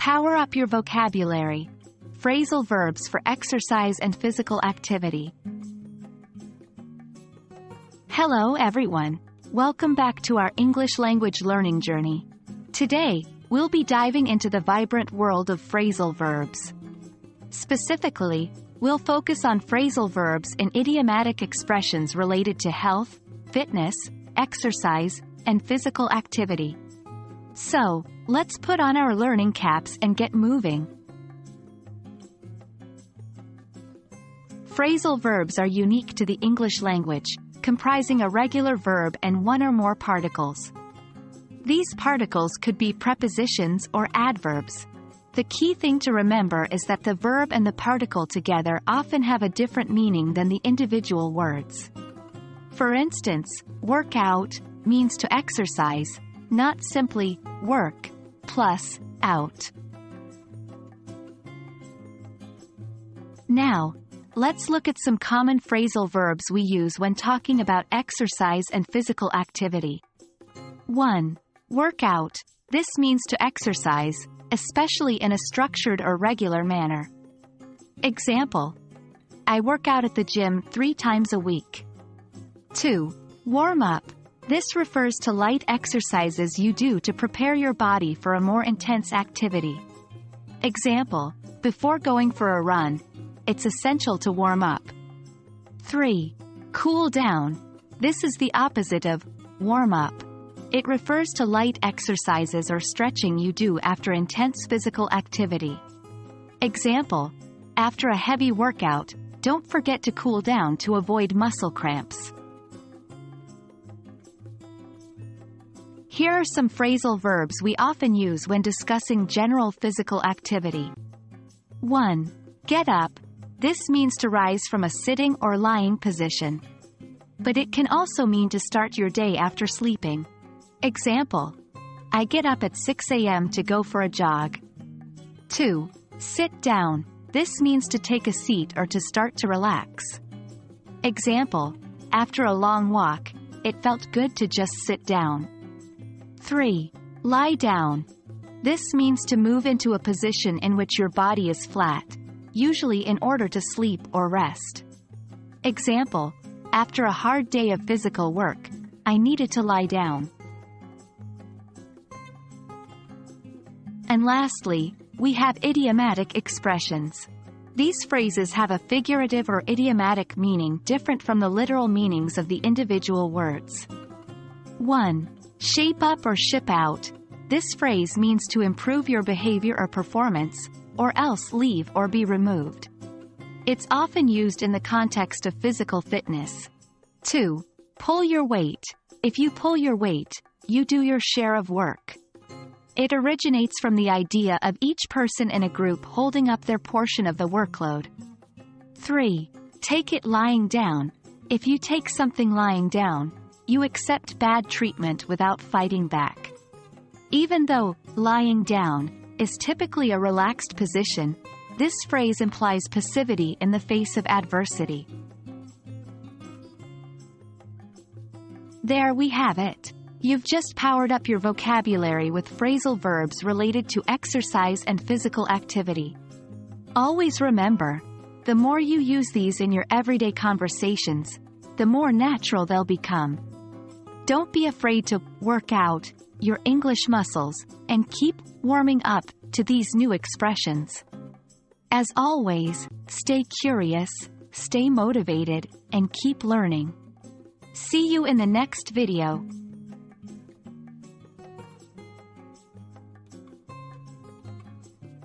Power up your vocabulary. Phrasal verbs for exercise and physical activity. Hello everyone. Welcome back to our English language learning journey. Today, we'll be diving into the vibrant world of phrasal verbs. Specifically, we'll focus on phrasal verbs in idiomatic expressions related to health, fitness, exercise, and physical activity. So, let's put on our learning caps and get moving. Phrasal verbs are unique to the English language, comprising a regular verb and one or more particles. These particles could be prepositions or adverbs. The key thing to remember is that the verb and the particle together often have a different meaning than the individual words. For instance, work out means to exercise, not simply work plus out. Now, let's look at some common phrasal verbs we use when talking about exercise and physical activity. 1. Work out. This means to exercise, especially in a structured or regular manner. Example: I work out at the gym 3 times a week. 2. Warm up. This refers to light exercises you do to prepare your body for a more intense activity. Example: before going for a run, it's essential to warm up. 3. Cool down. This is the opposite of warm up. It refers to light exercises or stretching you do after intense physical activity. Example: after a heavy workout, don't forget to cool down to avoid muscle cramps. Here are some phrasal verbs we often use when discussing general physical activity. 1. Get up. This means to rise from a sitting or lying position. But it can also mean to start your day after sleeping. Example: I get up at 6 a.m. to go for a jog. 2. Sit down. This means to take a seat or to start to relax. Example: after a long walk, it felt good to just sit down. 3. Lie down. This means to move into a position in which your body is flat, usually in order to sleep or rest. Example: after a hard day of physical work, I needed to lie down. And lastly, we have idiomatic expressions. These phrases have a figurative or idiomatic meaning different from the literal meanings of the individual words. 1. Shape up or ship out. This phrase means to improve your behavior or performance, or else leave or be removed. It's often used in the context of physical fitness. 2. Pull your weight. If you pull your weight, you do your share of work. It originates from the idea of each person in a group holding up their portion of the workload. 3. Take it lying down. If you take something lying down, you accept bad treatment without fighting back. Even though lying down is typically a relaxed position, this phrase implies passivity in the face of adversity. There we have it. You've just powered up your vocabulary with phrasal verbs related to exercise and physical activity. Always remember, the more you use these in your everyday conversations, the more natural they'll become. Don't be afraid to work out your English muscles and keep warming up to these new expressions. As always, stay curious, stay motivated, and keep learning. See you in the next video.